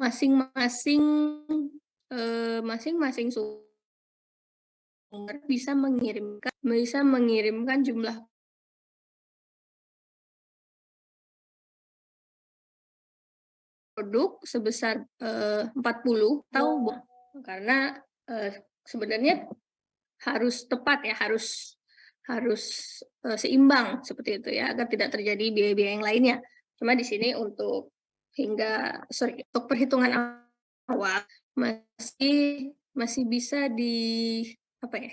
masing-masing, masing-masing sumber bisa mengirimkan jumlah produk sebesar, 40 atau karena, sebenarnya harus tepat ya, harus harus, seimbang seperti itu ya, agar tidak terjadi biaya-biaya yang lainnya. Cuma di sini untuk perhitungan awal masih masih bisa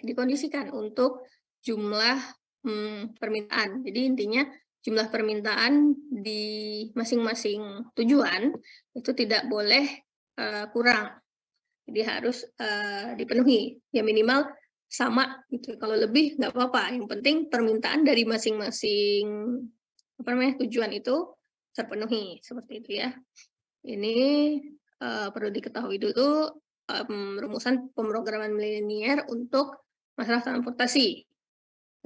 dikondisikan untuk jumlah, permintaan. Jadi intinya jumlah permintaan di masing-masing tujuan itu tidak boleh, kurang. Jadi harus, dipenuhi, ya minimal sama gitu, kalau lebih nggak apa-apa, yang penting permintaan dari masing-masing, tujuan itu terpenuhi, seperti itu ya. Ini, perlu diketahui dulu, rumusan pemrograman linier untuk masalah transportasi,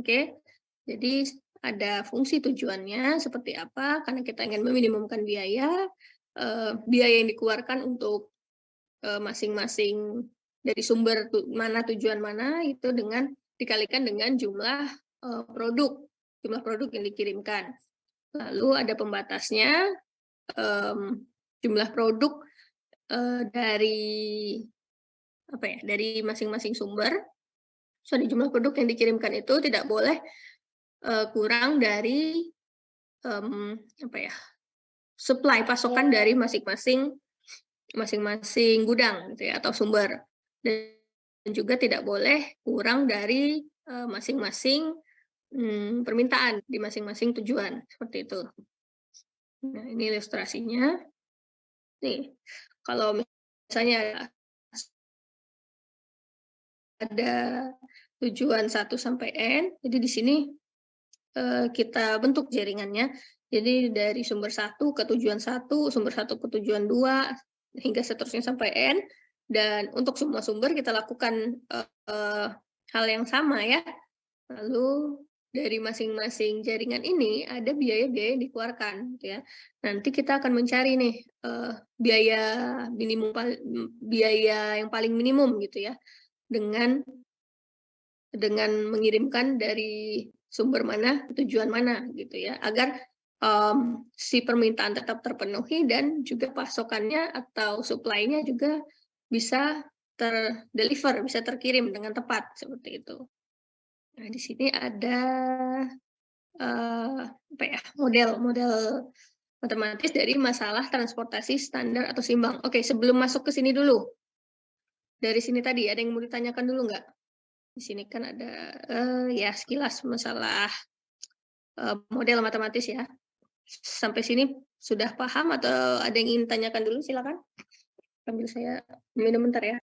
oke? Jadi ada fungsi tujuannya seperti apa, karena kita ingin meminimumkan biaya, biaya yang dikeluarkan untuk masing-masing dari tujuan mana itu dikalikan dengan jumlah produk yang dikirimkan. Lalu ada pembatasnya, jumlah produk, dari dari masing-masing sumber, jumlah produk yang dikirimkan itu tidak boleh, kurang dari, mmm, pasokan dari masing-masing gudang gitu ya atau sumber. Dan juga tidak boleh kurang dari, masing-masing, permintaan di masing-masing tujuan, seperti itu. Nah, ini ilustrasinya. Nih, kalau misalnya ada tujuan 1 sampai N, jadi di sini, kita bentuk jaringannya. Jadi dari sumber 1 ke tujuan 1, sumber 1 ke tujuan 2, hingga seterusnya sampai N, dan untuk semua sumber kita lakukan, hal yang sama ya. Lalu dari masing-masing jaringan ini ada biaya-biaya yang dikeluarkan gitu ya. Nanti kita akan mencari nih, biaya biaya yang paling minimum gitu ya, dengan mengirimkan dari sumber mana, tujuan mana gitu ya, agar, si permintaan tetap terpenuhi dan juga pasokannya atau supply-nya juga bisa bisa terkirim dengan tepat, seperti itu. Nah, di sini ada, model-model otomatis dari masalah transportasi standar atau seimbang. Oke, sebelum masuk ke sini dulu, dari sini tadi ada yang mau ditanyakan dulu nggak? Di sini kan ada, ya sekilas masalah, model matematis ya. Sampai sini sudah paham atau ada yang ingin tanyakan dulu? Silakan, sambil saya minum bentar ya.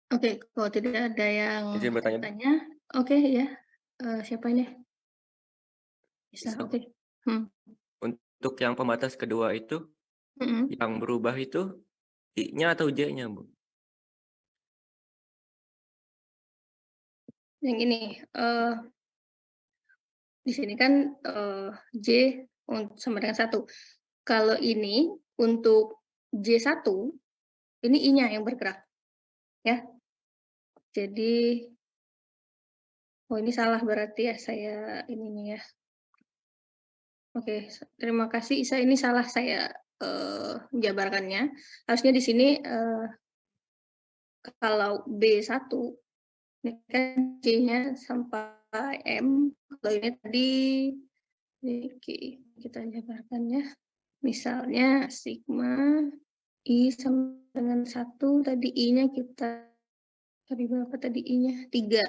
Oke, kalau tidak ada yang Izin bertanya, tanya, oke ya, siapa ini? Bisa, bisa oke. kok. Hmm, Untuk yang pembatas kedua itu, mhm. yang berubah itu I-nya atau J-nya, Bu? yang ini, di sini kan, J sama dengan 1. Kalau ini untuk J1, ini I-nya yang bergerak, ya. Jadi oh ini salah berarti ya saya ininya ya. Oke, terima kasih Isa, ini salah saya, menjabarkannya. Harusnya di sini, kalau B1 ini kan C-nya sampai M, kalau ini tadi kita jabarkannya, misalnya sigma I sama dengan 1, tadi I-nya kita tadi berapa tadi I-nya? 3,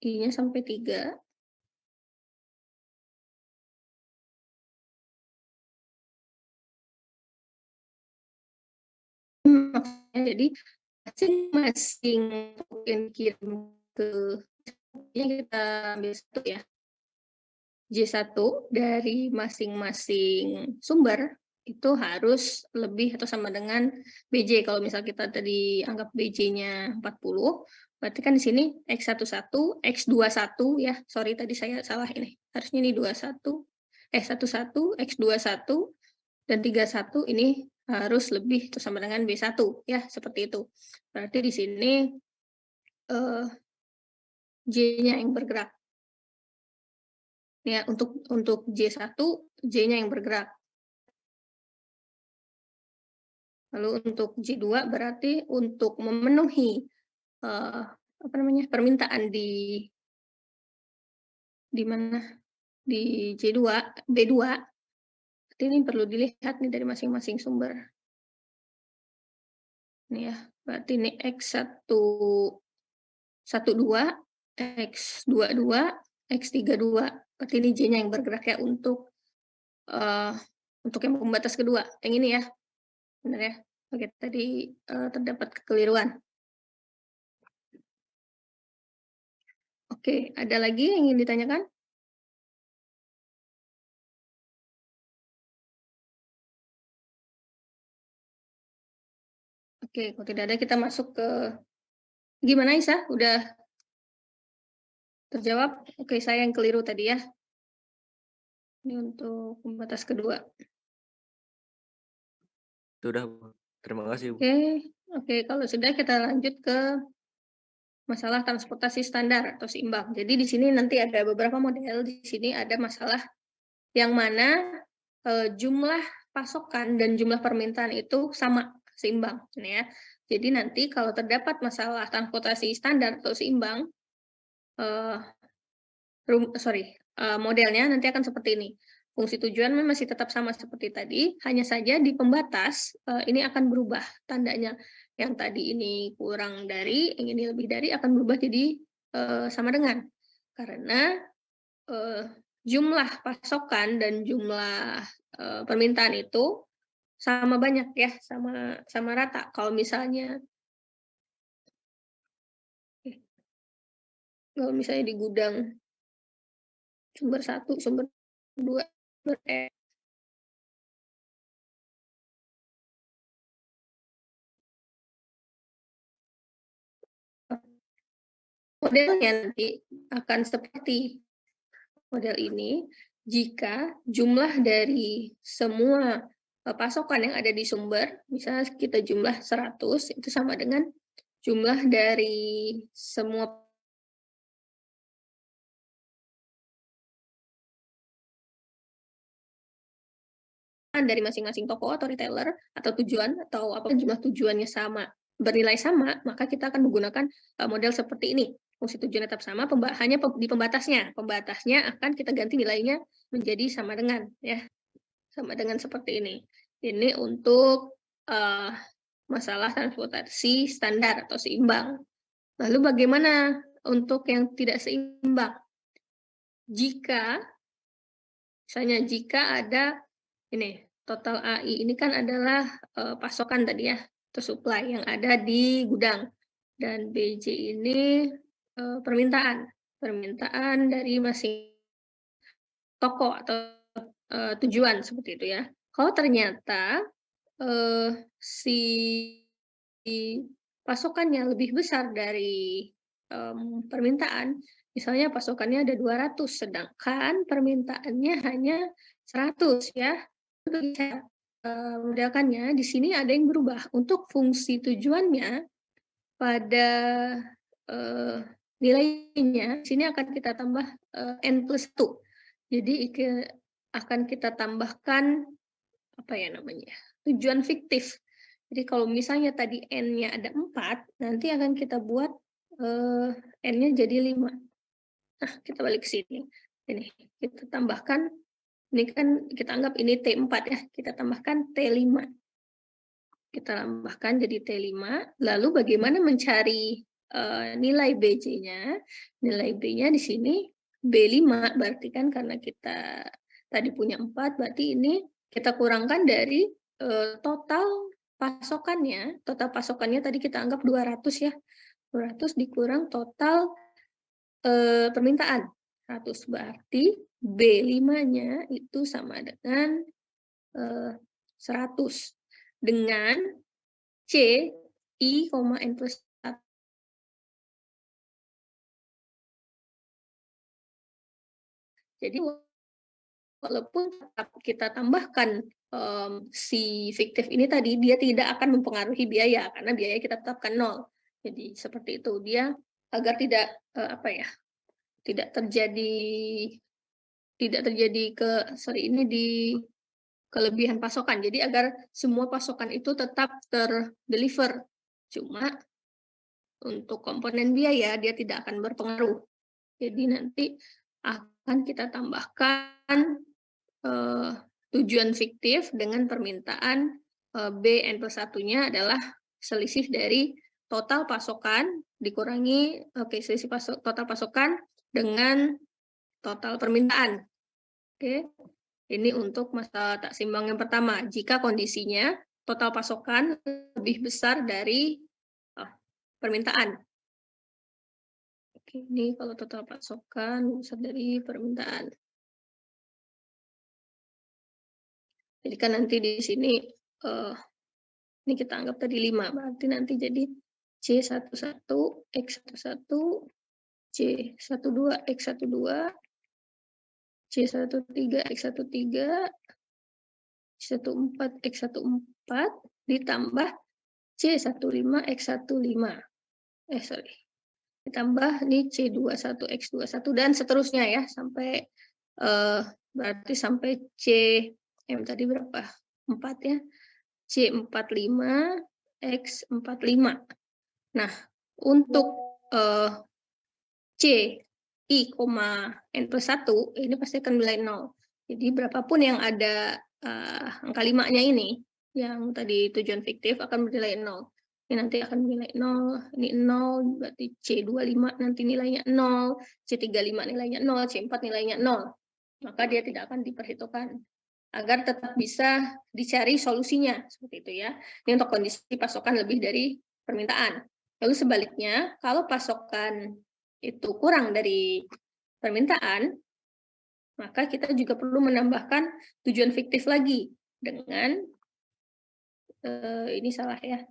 I-nya sampai 3. Maksudnya jadi masing-masing yang dikirim ke kita ambil 1 ya. J1 dari masing-masing sumber itu harus lebih atau sama dengan BJ. Kalau misal kita tadi anggap BJ-nya 40, berarti kan di sini X11, X21 ya. Sorry tadi saya salah ini. Harusnya ini 21, 11, X21 dan 31 ini harus lebih atau sama dengan B1 ya, seperti itu. Berarti di sini J-nya yang bergerak. Ya, untuk J1, J-nya yang bergerak. Lalu untuk J2 berarti untuk memenuhi permintaan di mana? Di J2, B2, berarti ini perlu dilihat nih dari masing-masing sumber. Ini ya, berarti ini X12, X22, X32. Berarti ini J-nya yang bergerak ya untuk yang pembatas kedua, yang ini ya. Benar ya? Oke, tadi terdapat kekeliruan. Oke, ada lagi yang ingin ditanyakan? Oke, kalau tidak ada kita masuk ke gimana Isa? Udah terjawab? Oke, saya yang keliru tadi ya. Ini untuk pembatas kedua. Sudah, Bu. Terima kasih, Bu. Oke, oke, kalau sudah kita lanjut ke masalah transportasi standar atau seimbang. Jadi di sini nanti ada beberapa model. Di sini ada masalah yang mana jumlah pasokan dan jumlah permintaan itu sama, seimbang, ya. Jadi nanti kalau terdapat masalah transportasi standar atau seimbang, modelnya nanti akan seperti ini. Fungsi tujuan masih tetap sama seperti tadi, hanya saja di pembatas ini akan berubah tandanya. Yang tadi ini kurang dari, yang ini lebih dari akan berubah jadi sama dengan. Karena jumlah pasokan dan jumlah permintaan itu sama banyak ya, sama rata. Kalau misalnya di gudang sumber 1, sumber 2, sumber modelnya nanti akan seperti model ini jika jumlah dari semua pasokan yang ada di sumber, misalnya kita jumlah 100, itu sama dengan jumlah dari semua dari masing-masing toko atau retailer atau tujuan atau apa jumlah tujuannya sama, bernilai sama, maka kita akan menggunakan model seperti ini. Fungsi tujuan tetap sama, hanya di pembatasnya. Pembatasnya akan kita ganti nilainya menjadi sama dengan ya. Sama dengan seperti ini. Ini untuk masalah transportasi standar atau seimbang. Lalu bagaimana untuk yang tidak seimbang? Misalnya jika ada ini total AI ini kan adalah pasokan tadi ya, atau supply yang ada di gudang, dan BJ ini permintaan dari masing toko atau tujuan seperti itu ya. Kalau ternyata si pasokannya lebih besar dari permintaan, misalnya pasokannya ada 200, sedangkan permintaannya hanya 100 ya. Itu bisa, membedakannya di sini ada yang berubah. Untuk fungsi tujuannya pada, eee, nilainya, sini akan kita tambah, N+1. Jadi akan kita tambahkan, apa ya namanya, tujuan fiktif. Jadi kalau misalnya tadi N-nya ada 4, nanti akan kita buat, eee, N-nya jadi 5. Nah, kita balik ke sini. Ini, kita tambahkan, ini kan kita anggap ini T4 ya, kita tambahkan T5. Kita tambahkan jadi T5, lalu bagaimana mencari, nilai BJ-nya? Nilai B-nya di sini B5, berarti kan karena kita tadi punya 4, berarti ini kita kurangkan dari, total pasokannya tadi kita anggap 200 ya, 200 dikurang total, permintaan, 100, berarti B5-nya itu sama dengan, 100 dengan C, I, N+1. Jadi walaupun tetap kita tambahkan, si fiktif ini tadi, dia tidak akan mempengaruhi biaya, karena biaya kita tetapkan 0. Jadi seperti itu, dia agar tidak, apa ya, tidak terjadi ini di kelebihan pasokan. Jadi agar semua pasokan itu tetap ter-deliver. Cuma untuk komponen biaya dia tidak akan berpengaruh. Jadi nanti akan kita tambahkan, tujuan fiktif dengan permintaan, B N+1-nya adalah selisih dari total pasokan dikurangi selisih total pasokan dengan total permintaan. Oke, ini untuk masalah tak seimbang yang pertama, jika kondisinya total pasokan lebih besar dari, permintaan. Oke, ini kalau total pasokan lebih besar dari permintaan. Jadi kan nanti di sini, ini kita anggap tadi 5, berarti nanti jadi C11, X11, C12, X12, C13, X13, C14, X14, ditambah C15, X15. Sorry. Ditambah nih C21, X21, dan seterusnya ya, sampai, berarti sampai tadi berapa? 4 ya. C45, X45. Nah, untuk, C, I, N+1, ini pasti akan nilai 0. Jadi berapapun yang ada, angka 5-nya ini, yang tadi tujuan fiktif akan bernilai 0. Ini nanti akan bernilai 0, ini 0, berarti C25 nanti nilainya 0, C35 nilainya 0, C4 nilainya 0. Maka dia tidak akan diperhitungkan, agar tetap bisa dicari solusinya, seperti itu ya. Ini untuk kondisi pasokan lebih dari permintaan. Lalu sebaliknya, kalau pasokan itu kurang dari permintaan, maka kita juga perlu menambahkan tujuan fiktif lagi dengan, ini salah ya,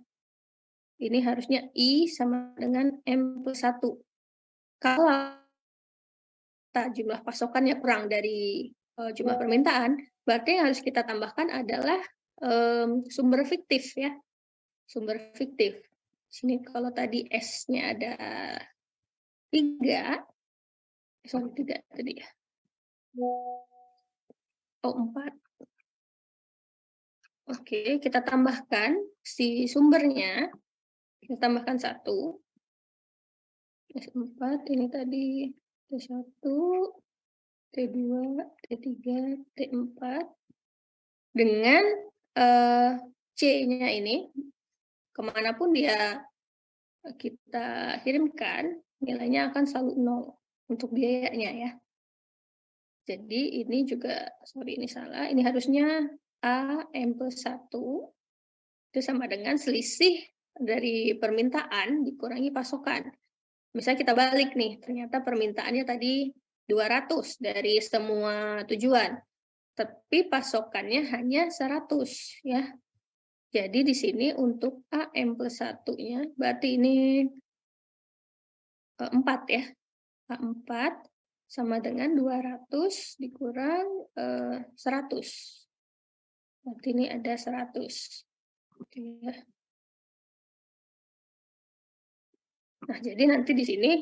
ini harusnya I sama dengan M+1. Kalau jumlah pasokannya kurang dari, jumlah permintaan, berarti yang harus kita tambahkan adalah, sumber fiktif ya, sumber fiktif. Sini kalau tadi S-nya ada 3, sorry 3 tadi ya. Oh 4. Oke, kita tambahkan si sumbernya, kita tambahkan 1. S4 ini tadi T1, T2, T3, T4 dengan, C-nya ini kemanapun dia kita kirimkan, nilainya akan selalu 0 untuk biayanya ya. Jadi ini juga, sorry ini salah, ini harusnya A M+1 itu sama dengan selisih dari permintaan dikurangi pasokan. Misalnya kita balik nih, ternyata permintaannya tadi 200 dari semua tujuan, tapi pasokannya hanya 100 ya. Jadi di sini untuk AM+1-nya, berarti ini 4 ya. A4 sama dengan 200 dikurang 100. Berarti ini ada 100. Oke ya. Nah, jadi nanti di sini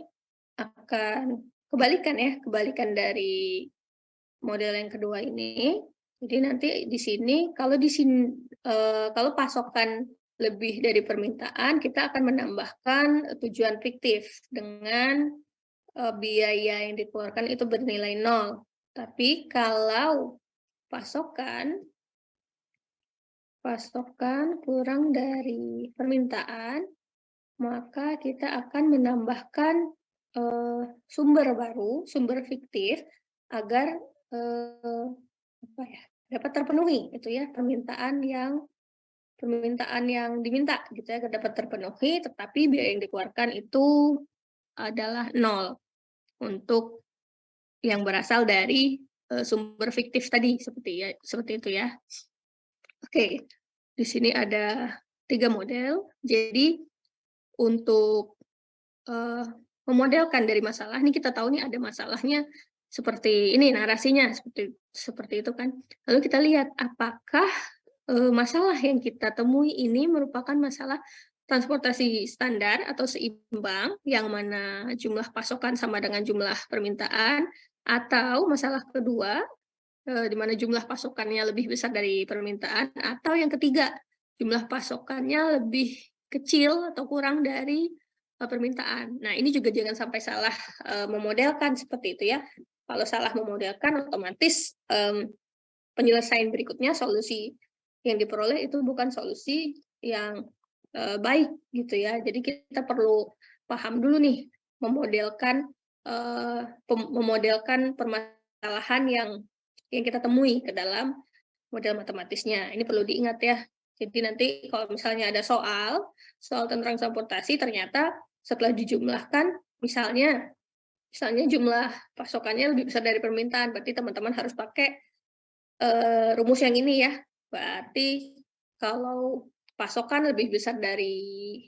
akan kebalikan dari model yang kedua ini. Jadi nanti di sini kalau pasokan lebih dari permintaan, kita akan menambahkan tujuan fiktif dengan biaya yang dikeluarkan itu bernilai 0. Tapi kalau pasokan kurang dari permintaan, maka kita akan menambahkan sumber baru, sumber fiktif agar dapat terpenuhi itu ya permintaan yang diminta gitu ya, agar dapat terpenuhi, tetapi biaya yang dikeluarkan itu adalah 0 untuk yang berasal dari sumber fiktif tadi, seperti itu ya. Oke, di sini ada 3 model. Jadi untuk memodelkan dari masalah, ini kita tahu nih ada masalahnya seperti ini narasinya, seperti itu kan. Lalu kita lihat apakah masalah yang kita temui ini merupakan masalah transportasi standar atau seimbang, yang mana jumlah pasokan sama dengan jumlah permintaan, atau masalah kedua, di mana jumlah pasokannya lebih besar dari permintaan, atau yang ketiga, jumlah pasokannya lebih kecil atau kurang dari permintaan. Nah, ini juga jangan sampai salah memodelkan seperti itu ya. Kalau salah memodelkan, otomatis penyelesaian berikutnya, solusi yang diperoleh itu bukan solusi yang baik gitu ya. Jadi kita perlu paham dulu nih memodelkan permasalahan yang kita temui ke dalam model matematisnya. Ini perlu diingat ya. Jadi nanti kalau misalnya ada soal tentang transportasi, ternyata setelah dijumlahkan, misalnya jumlah pasokannya lebih besar dari permintaan, berarti teman-teman harus pakai rumus yang ini ya. Berarti kalau pasokan lebih besar dari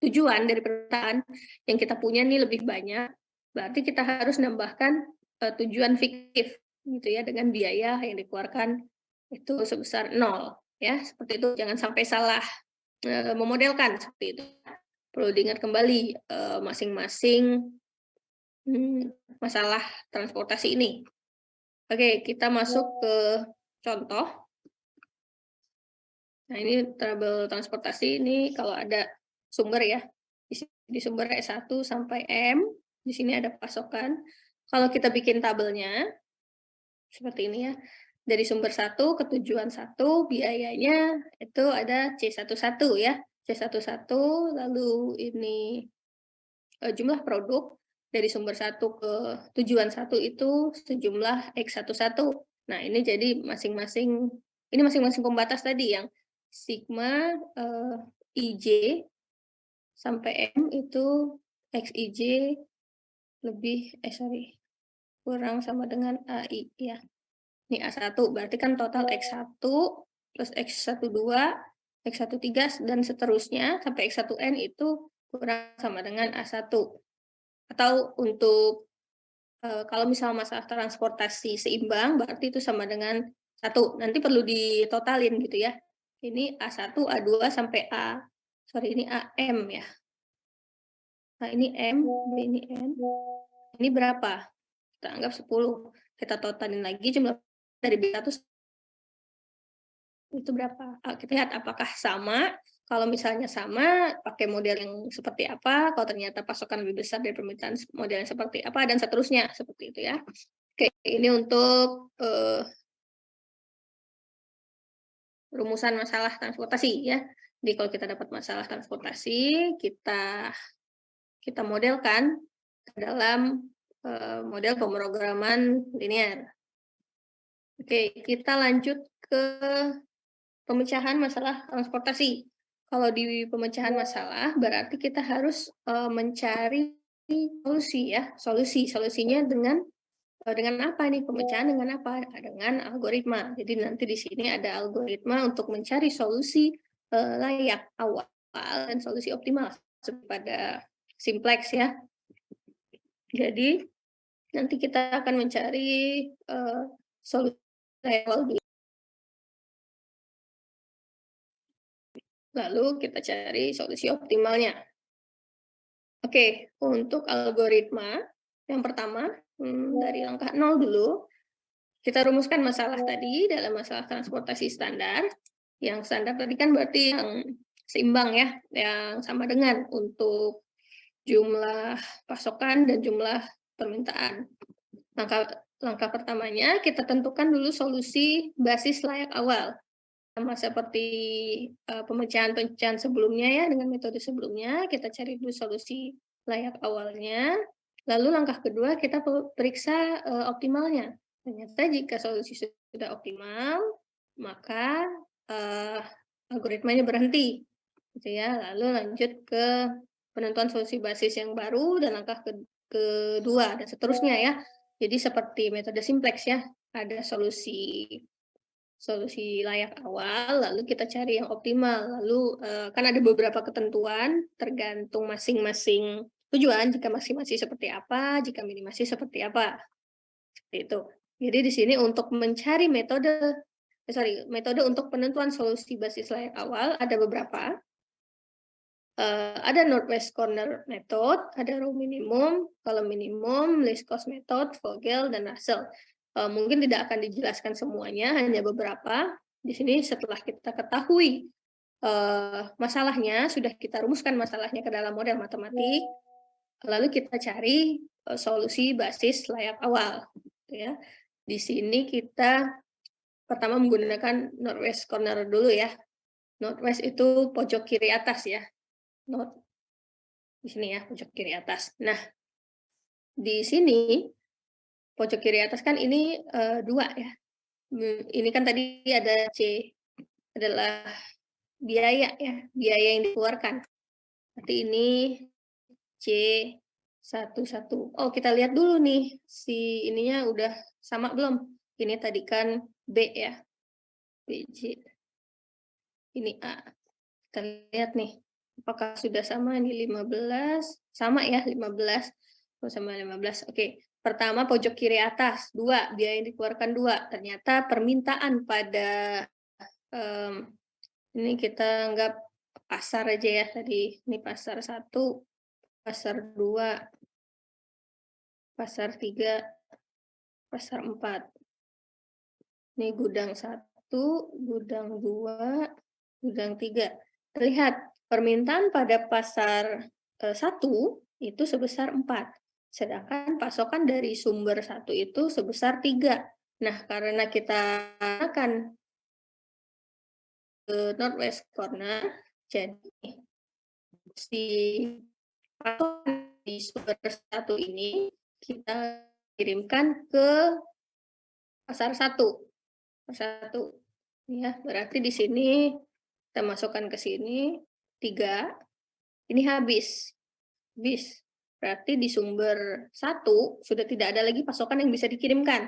tujuan dari permintaan, yang kita punya nih lebih banyak, berarti kita harus nambahkan tujuan fiktif gitu ya, dengan biaya yang dikeluarkan itu sebesar 0 ya, seperti itu. Jangan sampai salah memodelkan seperti itu. Perlu diingat kembali masing-masing masalah transportasi ini. Oke, kita masuk ke contoh. Nah, ini tabel transportasi ini kalau ada sumber ya. Di sumber S1 sampai M, di sini ada pasokan. Kalau kita bikin tabelnya seperti ini ya. Dari sumber 1 ke tujuan 1, biayanya itu ada C11 ya. C11, lalu ini jumlah produk dari sumber 1 ke tujuan 1 itu sejumlah X11. Nah, ini jadi masing-masing pembatas tadi yang sigma IJ sampai M itu XIJ kurang sama dengan AI ya. Ini A1, berarti kan total X1 plus X12, X13 dan seterusnya sampai X1N itu kurang sama dengan A1. Atau untuk kalau misal masalah transportasi seimbang, berarti itu sama dengan 1. Nanti perlu ditotalin gitu ya. Ini A1, A2 sampai ini AM ya. Nah, ini M, ini N. Ini berapa? Kita anggap 10. Kita totalin lagi jumlah dari B1 itu berapa? Kita lihat apakah sama. Kalau misalnya sama, pakai model yang seperti apa. Kalau ternyata pasokan lebih besar dari permintaan, model yang seperti apa, dan seterusnya. Seperti itu ya. Oke, ini untuk rumusan masalah transportasi ya. Jadi kalau kita dapat masalah transportasi, kita modelkan ke dalam model pemrograman linear. Oke, kita lanjut ke pemecahan masalah transportasi. Kalau di pemecahan masalah, berarti kita harus mencari solusi ya. Solusinya dengan apa nih pemecahan, dengan apa? Dengan algoritma. Jadi nanti di sini ada algoritma untuk mencari solusi layak awal dan solusi optimal pada simplex ya. Jadi nanti kita akan mencari solusi awal dulu. Lalu kita cari solusi optimalnya. Oke, untuk algoritma yang pertama dari langkah 0 dulu, kita rumuskan masalah tadi dalam masalah transportasi standar. Yang standar tadi kan berarti yang seimbang ya, yang sama dengan untuk jumlah pasokan dan jumlah permintaan. Langkah pertamanya kita tentukan dulu solusi basis layak awal. Sama seperti pemecahan-pemecahan sebelumnya ya, dengan metode sebelumnya, kita cari dulu solusi layak awalnya. Lalu langkah kedua kita periksa optimalnya. Ternyata jika solusi sudah optimal, maka algoritmanya berhenti, gitu ya. Lalu lanjut ke penentuan solusi basis yang baru dan langkah kedua dan seterusnya ya. Jadi seperti metode simplex ya, ada solusi layak awal, lalu kita cari yang optimal. Lalu kan ada beberapa ketentuan tergantung masing-masing tujuan, jika maksimasi seperti apa, jika minimasi seperti apa. Seperti itu. Jadi di sini untuk mencari metode untuk penentuan solusi basis layak awal ada beberapa. Ada Northwest Corner Method, ada row minimum, column minimum, least cost method, Vogel, dan Russell. Mungkin tidak akan dijelaskan semuanya, hanya beberapa. Di sini setelah kita ketahui masalahnya, sudah kita rumuskan masalahnya ke dalam model matematik, lalu kita cari solusi basis layak awal. Ya. Di sini kita pertama menggunakan Northwest Corner dulu ya. Northwest itu pojok kiri atas ya. Di sini ya, pojok kiri atas. Nah, di sini pojok kiri atas kan ini 2 ya. Ini kan tadi ada C adalah biaya ya, biaya yang dikeluarkan. Berarti ini C11. Oh, kita lihat dulu nih, si ininya udah sama belum? Ini tadi kan B ya, BJ. Ini A. Kita lihat nih, apakah sudah sama? Ini 15, sama ya 15. Sama 15. Oke. Pertama pojok kiri atas 2, biaya yang dikeluarkan 2. Ternyata permintaan pada ini kita anggap pasar aja ya tadi. Ini pasar 1, pasar 2, pasar 3, pasar 4. Ini gudang 1, gudang 2, gudang 3. Lihat, permintaan pada pasar 1 itu sebesar 4. Sedangkan pasokan dari sumber 1 itu sebesar 3. Nah, karena kita akan ke Northwest Corner, jadi si pasokan di sumber 1 ini kita kirimkan ke pasar 1. Pasar 1. Ya, berarti di sini kita masukkan ke sini 3. Ini habis. Berarti di sumber 1 sudah tidak ada lagi pasokan yang bisa dikirimkan.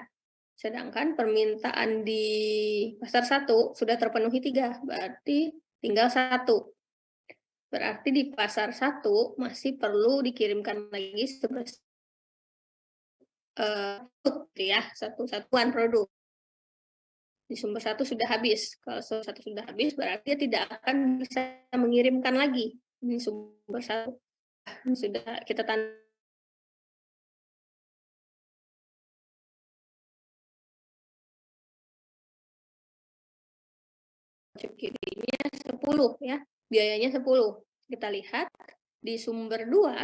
Sedangkan permintaan di pasar 1 sudah terpenuhi 3, berarti tinggal 1. Berarti di pasar 1 masih perlu dikirimkan lagi sebesar ya, satu satuan produk. Di sumber 1 sudah habis. Kalau sumber 1 sudah habis, berarti dia tidak akan bisa mengirimkan lagi di sumber 1. Sudah kita tanda kirinya 10 ya, biayanya 10. Kita lihat di sumber 2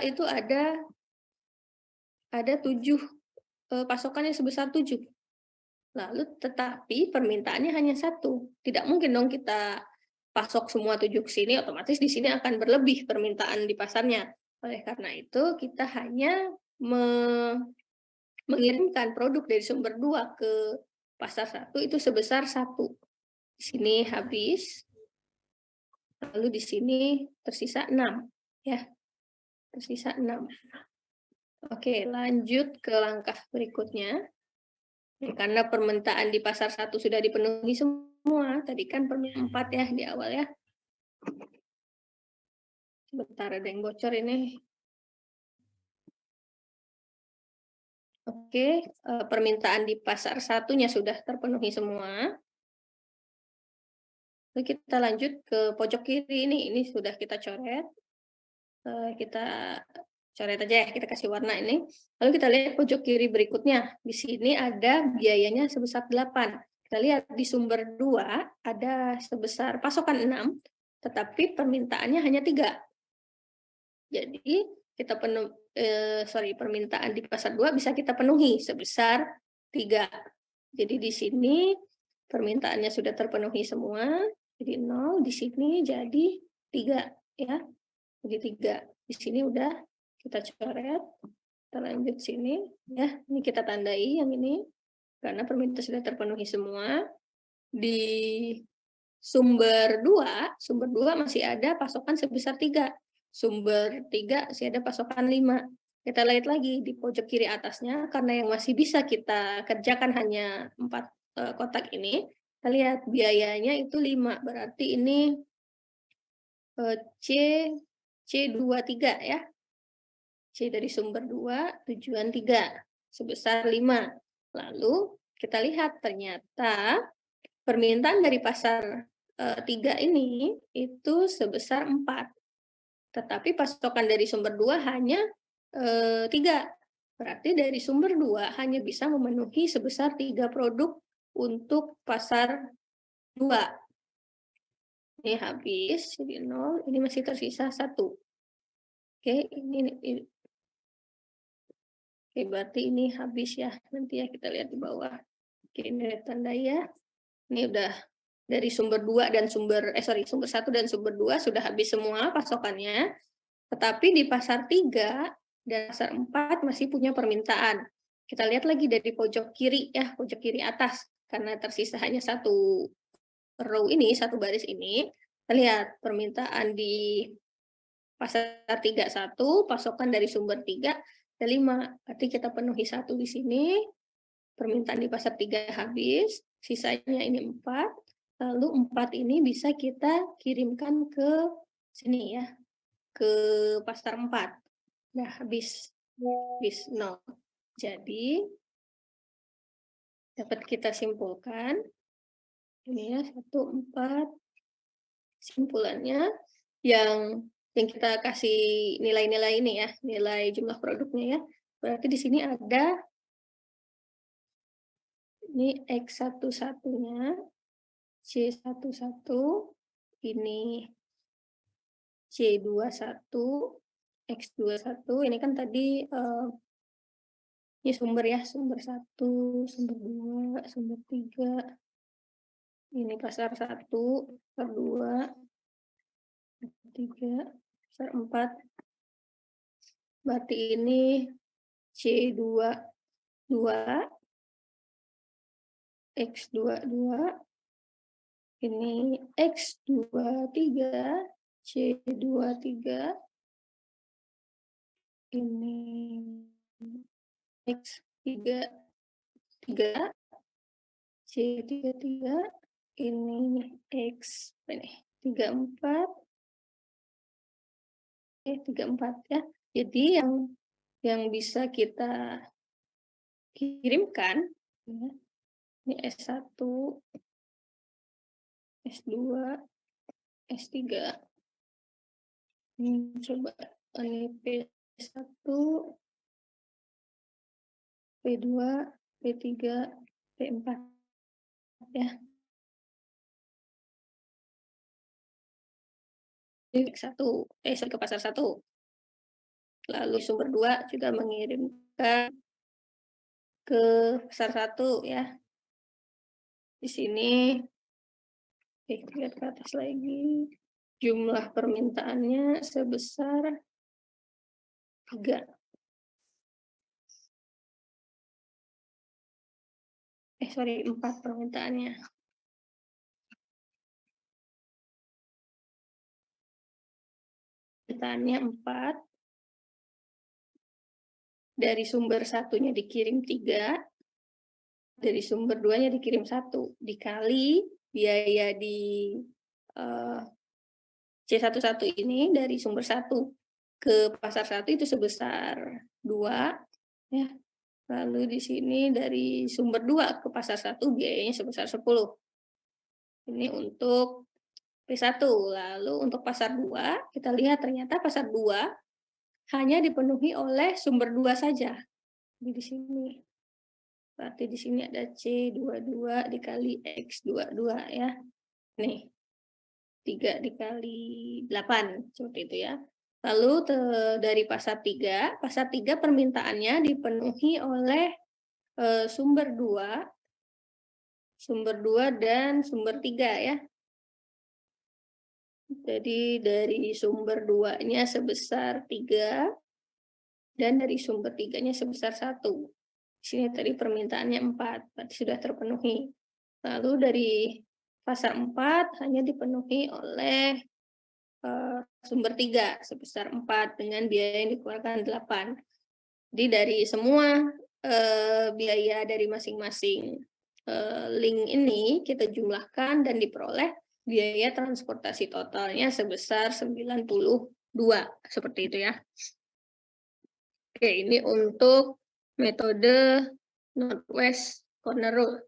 itu ada 7 pasokannya sebesar 7. Lalu tetapi permintaannya hanya 1. Tidak mungkin dong kita pasok semua 7 ke sini, otomatis di sini akan berlebih permintaan di pasarnya. Oleh karena itu kita hanya mengirimkan produk dari sumber 2 ke pasar 1 itu sebesar 1. Di sini habis. Lalu di sini tersisa 6 ya. Tersisa 6. Oke, lanjut ke langkah berikutnya. Karena permintaan di pasar 1 sudah dipenuhi semua, tadi kan permintaan 4 ya di awal ya. Sebentar ada yang bocor ini. Oke, permintaan di pasar satunya sudah terpenuhi semua. Lalu kita lanjut ke pojok kiri ini sudah kita coret. Kita coret aja ya, kita kasih warna ini. Lalu kita lihat pojok kiri berikutnya. Di sini ada biayanya sebesar 8. Kita lihat di sumber 2 ada sebesar pasokan 6, tetapi permintaannya hanya 3. Jadi kita permintaan di pasar 2 bisa kita penuhi sebesar 3. Jadi di sini permintaannya sudah terpenuhi semua, jadi 0, di sini jadi 3 ya. Jadi 3. Di sini udah kita coret. Kita lanjut sini ya. Ini kita tandai yang ini karena permintaan sudah terpenuhi semua. Di sumber 2 masih ada pasokan sebesar 3. Sumber 3 masih ada pasokan 5. Kita lihat lagi di pojok kiri atasnya, karena yang masih bisa kita kerjakan hanya 4 kotak ini, kita lihat biayanya itu 5, berarti ini C23 ya. C dari sumber 2, tujuan 3, sebesar 5. Lalu kita lihat ternyata permintaan dari pasar 3 ini itu sebesar 4. Tetapi pasokan dari sumber 2 hanya 3. Berarti dari sumber 2 hanya bisa memenuhi sebesar 3 produk untuk pasar 2. Ini habis, jadi 0, ini masih tersisa 1. Oke, ini oke, berarti ini habis ya. Nanti ya kita lihat di bawah. Oke, ini tanda ya. Ini udah dari sumber 2 dan sumber 1 dan sumber 2 sudah habis semua pasokannya. Tetapi di pasar 3 dan pasar 4 masih punya permintaan. Kita lihat lagi dari pojok kiri ya, pojok kiri atas. Karena tersisa hanya 1 row ini, 1 baris ini. Kita lihat permintaan di pasar 3 1, pasokan dari sumber 3 ada 5. Berarti kita penuhi 1 di sini. Permintaan di pasar 3 habis, sisanya ini 4. Lalu 4 ini bisa kita kirimkan ke sini ya, ke pasar 4. Nah, habis 0. Jadi dapat kita simpulkan ini ya 1, 4. Simpulannya yang kita kasih nilai-nilai ini ya, nilai jumlah produknya ya. Berarti di sini ada ini X11-nya, C11, ini C21, X21, ini kan tadi ini sumber ya, sumber 1, sumber 2, sumber 3. Ini pasar 1, pasar 2, 3, pasar 4. Berarti ini C22, X22, ini X23, C23, ini X33, C33, ini X ini 34, 34 ya. Jadi yang bisa kita kirimkan ya, ini S1, S2, S3. Ini coba ini P1, P2, P3, P4 ya. Ini ke pasar 1. Lalu sumber 2 juga mengirimkan ke pasar 1 ya. Di sini lihat ke atas lagi. Jumlah permintaannya sebesar 3. 4 permintaannya. Permintaannya 4. Dari sumber 1-nya dikirim 3. Dari sumber 2-nya dikirim 1. Dikali biaya di C11 ini dari sumber 1 ke pasar 1 itu sebesar 2, ya. Lalu di sini dari sumber 2 ke pasar 1 biayanya sebesar 10. Ini untuk P1. Lalu untuk pasar 2, kita lihat ternyata pasar 2 hanya dipenuhi oleh sumber 2 saja. Di sini. Berarti di sini ada C22 dikali X22 ya. Nih, 3 dikali 8, seperti itu ya. Lalu dari pasar 3 permintaannya dipenuhi oleh sumber 2 dan sumber 3 ya. Jadi dari sumber 2-nya sebesar 3 dan dari sumber 3-nya sebesar 1. Di sini tadi permintaannya 4, berarti sudah terpenuhi. Lalu dari pasar 4 hanya dipenuhi oleh sumber 3 sebesar 4 dengan biaya yang dikeluarkan 8. Jadi dari semua biaya dari masing-masing link ini kita jumlahkan dan diperoleh biaya transportasi totalnya sebesar 92, seperti itu ya. Oke, ini untuk metode Northwest Corner Rule.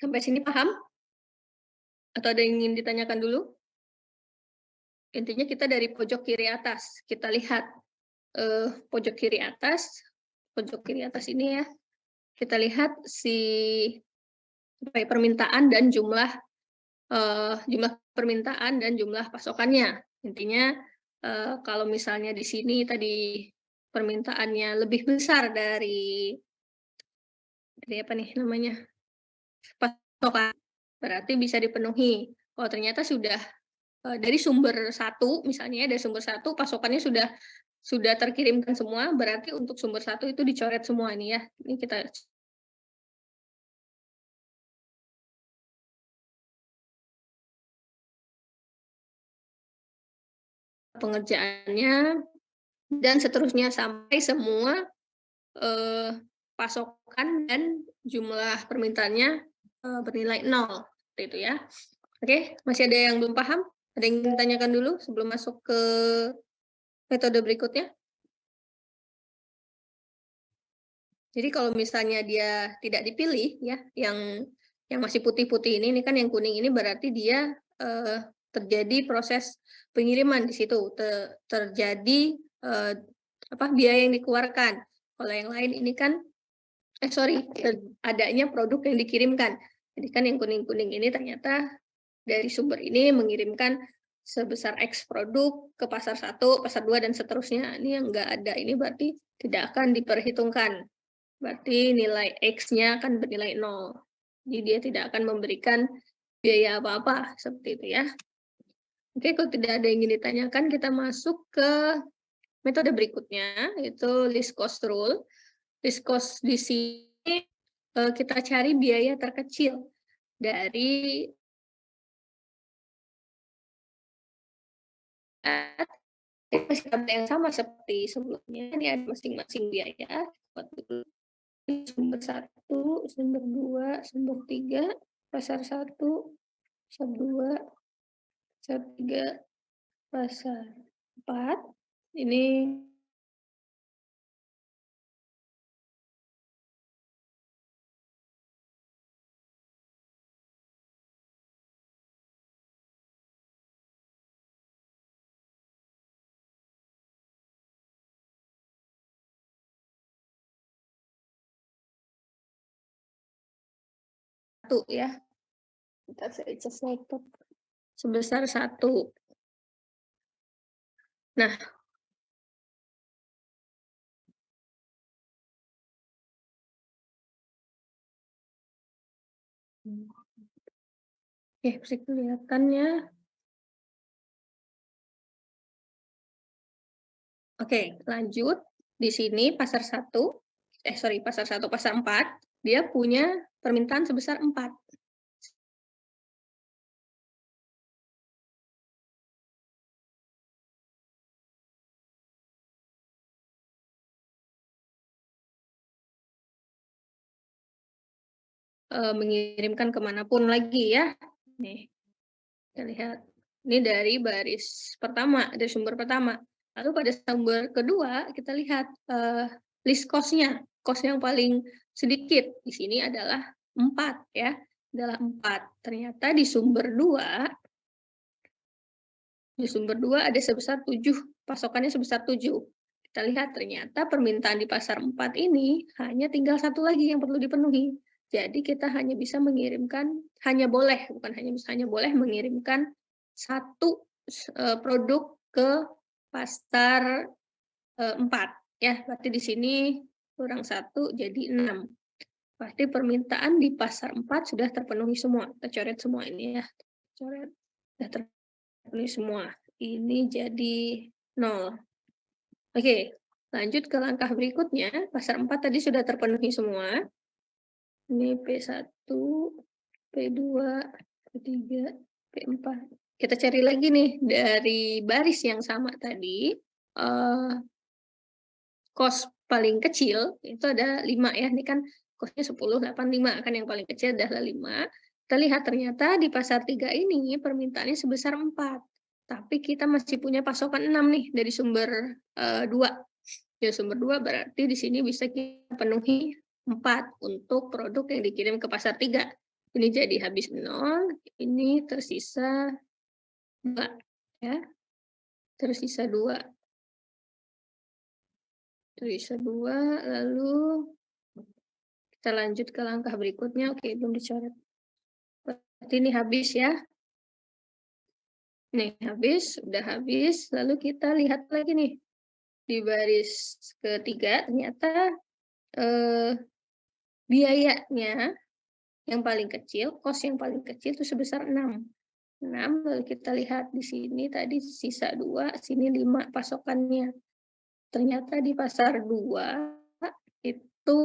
Sampai sini paham? Atau ada yang ingin ditanyakan dulu? Intinya kita dari pojok kiri atas, kita lihat pojok kiri atas ini ya, kita lihat permintaan dan jumlah permintaan dan jumlah pasokannya. Intinya kalau misalnya di sini tadi permintaannya lebih besar dari apa nih namanya, pasokan, berarti bisa dipenuhi. Kalau ternyata sudah dari sumber 1 misalnya, dari sumber 1 pasokannya sudah terkirimkan semua, berarti untuk sumber 1 itu dicoret semua ini ya. Ini kita pengerjaannya dan seterusnya sampai semua pasokan dan jumlah permintaannya bernilai 0, seperti itu ya. Oke, masih ada yang belum paham? Ada yang ingin ditanyakan dulu sebelum masuk ke metode berikutnya? Jadi kalau misalnya dia tidak dipilih ya, yang masih putih-putih ini kan yang kuning ini berarti dia terjadi proses pengiriman di situ, terjadi biaya yang dikeluarkan. Kalau yang lain ini kan adanya produk yang dikirimkan. Jadi kan yang kuning-kuning ini ternyata dari sumber ini mengirimkan sebesar X produk ke pasar 1, pasar 2 dan seterusnya. Ini yang enggak ada ini berarti tidak akan diperhitungkan. Berarti nilai X-nya akan bernilai 0. Jadi dia tidak akan memberikan biaya apa-apa, seperti itu ya. Oke, kalau tidak ada yang ingin ditanyakan, kita masuk ke metode berikutnya, yaitu least cost rule. Least cost di sini kita cari biaya terkecil dari masih yang sama seperti sebelumnya. Ini ada masing-masing biaya. Sumber 1, sumber 2, sumber 3, pasar 1, pasar 2, pasar 3, pasar 4. Ini satu ya. Kita saya cek laptop. Sebesar 1. Nah, bisa kelihatan ya. Oke, lanjut. Di sini pasar 1, pasar 1, pasar 4, dia punya permintaan sebesar 4. mengirimkan kemanapun lagi ya. Nih, kita lihat. Ini dari baris pertama, dari sumber pertama. Lalu pada sumber kedua, kita lihat list cost-nya. Cost yang paling sedikit di sini adalah 4 ya, adalah 4. Ternyata di sumber 2 ada sebesar 7, pasokannya sebesar 7. Kita lihat ternyata permintaan di pasar 4 ini hanya tinggal 1 lagi yang perlu dipenuhi. Jadi kita hanya bisa mengirimkan, hanya boleh, bukan hanya bisa, hanya boleh mengirimkan 1 produk ke pasar 4 ya. Berarti di sini kurang 1 jadi 6. Berarti permintaan di pasar 4 sudah terpenuhi semua. Kita coret semua ini ya. Coret. Sudah terpenuhi semua. Ini jadi 0. Oke, lanjut ke langkah berikutnya. Pasar 4 tadi sudah terpenuhi semua. Ini P1, P2, P3, P4. Kita cari lagi nih dari baris yang sama tadi, cost paling kecil itu ada 5 ya, ini kan cost-nya 10, 8, 5, kan yang paling kecil adalah 5. Kita lihat ternyata di pasar 3 ini permintaannya sebesar 4, tapi kita masih punya pasokan 6 nih dari sumber 2. Dari sumber 2 berarti di sini bisa kita penuhi 4 untuk produk yang dikirim ke pasar 3. Ini jadi habis 0, ini tersisa 2 ya, tersisa 2. Tersisa 2, lalu kita lanjut ke langkah berikutnya. Oke, belum dicoret. Berarti ini habis ya. Nih, habis, udah habis. Lalu kita lihat lagi nih. Di baris ketiga, ternyata biayanya yang paling kecil, cost yang paling kecil itu sebesar 6. 6, lalu kita lihat di sini tadi sisa 2, sini 5 pasokannya. Ternyata di pasar 2 itu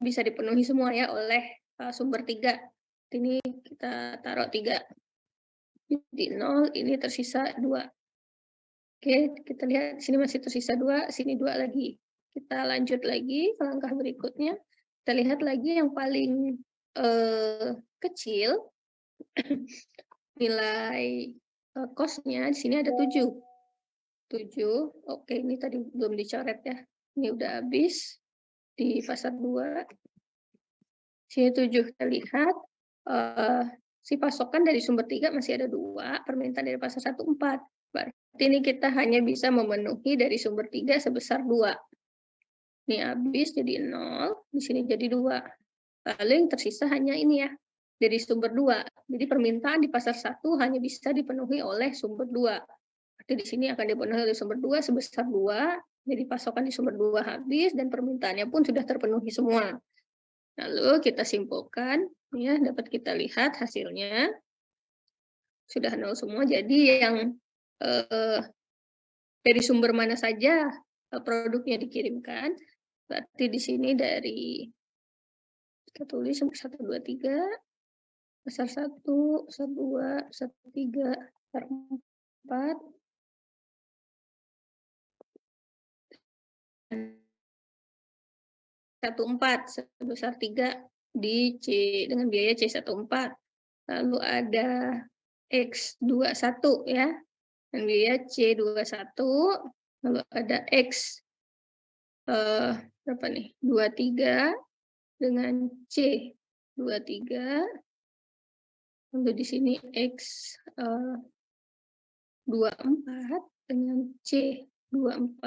bisa dipenuhi semua ya oleh sumber 3. Ini kita taruh 3. Di 0, ini tersisa 2. Oke, kita lihat sini masih tersisa 2, sini 2 lagi. Kita lanjut lagi ke langkah berikutnya. Kita lihat lagi yang paling kecil nilai cost-nya di sini ada 7. 7. Oke, ini tadi belum dicoret ya. Ini udah habis di pasar 2. Sini 7 kita lihat si pasokan dari sumber 3 masih ada 2, permintaan dari pasar 1 4. Berarti ini kita hanya bisa memenuhi dari sumber 3 sebesar 2. Ini habis jadi 0, di sini jadi 2. Lalu yang tersisa hanya ini ya, dari sumber 2. Jadi permintaan di pasar 1 hanya bisa dipenuhi oleh sumber 2. Berarti di sini akan dipenuhi oleh sumber 2 sebesar 2, jadi pasokan di sumber 2 habis dan permintaannya pun sudah terpenuhi semua. Lalu kita simpulkan, ya, dapat kita lihat hasilnya. Sudah 0 semua, jadi yang dari sumber mana saja produknya dikirimkan. Berarti di sini dari, kita tulis 1, 2, 3, pasar 1, pasar 2, pasar 3, pasar 4, 14 sebesar 3 di C dengan biaya C14. Lalu ada X21 ya, dan biaya C21, lalu ada X berapa nih? 23 dengan C23. Lalu di sini X 24 dengan C24.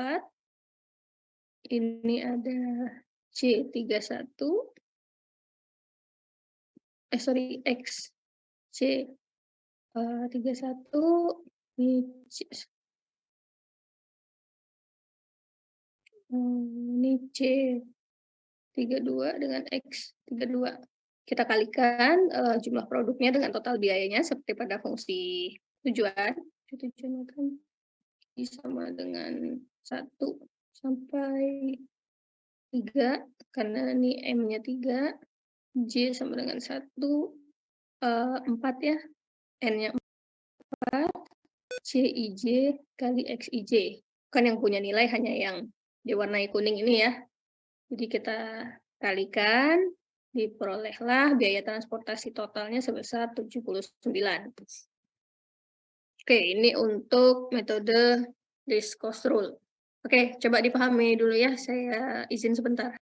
Ini ada C31. Sorry, X C 31, ini C32 dengan X32. Kita kalikan jumlah produknya dengan total biayanya seperti pada fungsi tujuan. Tujuan kan sama dengan 1 sampai 3, karena ini M-nya 3, J sama dengan 1, 4 ya, N-nya 4, CIJ kali XIJ. Kan yang punya nilai hanya yang diwarnai kuning ini ya. Jadi kita kalikan, diperolehlah biaya transportasi totalnya sebesar 79. Oke, ini untuk metode risk cost rule. Oke, coba dipahami dulu ya, saya izin sebentar.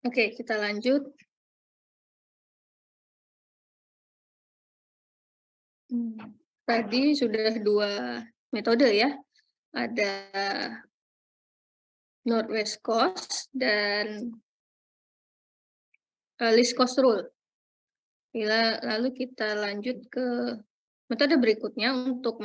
Oke, kita lanjut. Tadi sudah 2 metode ya, ada Northwest Coast dan least cost rule. Lalu kita lanjut ke metode berikutnya untuk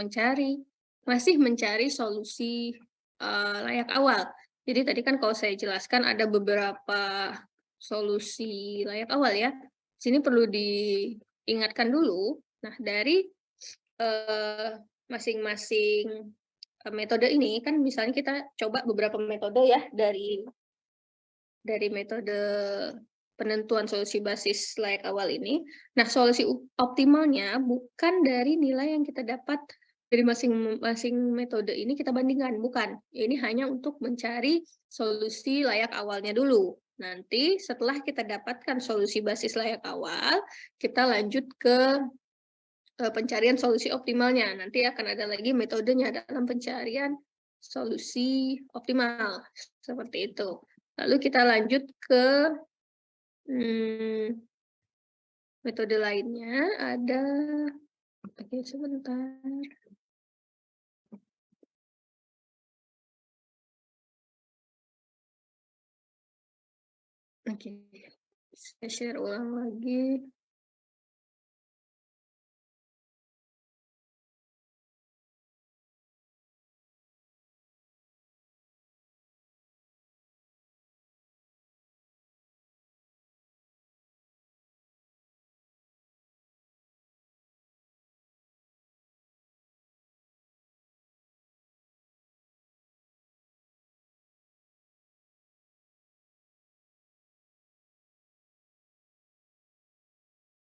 masih mencari solusi, layak awal. Jadi tadi kan kalau saya jelaskan ada beberapa solusi layak awal ya. Sini perlu diingatkan dulu, nah dari, eee, masing-masing, metode ini kan misalnya kita coba beberapa metode ya dari metode penentuan solusi basis layak awal ini. Nah, solusi optimalnya bukan dari nilai yang kita dapat dari masing-masing metode ini kita bandingkan, bukan. Ini hanya untuk mencari solusi layak awalnya dulu. Nanti setelah kita dapatkan solusi basis layak awal, kita lanjut ke pencarian solusi optimalnya. Nanti akan ada lagi metodenya dalam pencarian solusi optimal, seperti itu. Lalu kita lanjut ke metode lainnya ada Oke, sebentar. Oke, saya share ulang lagi.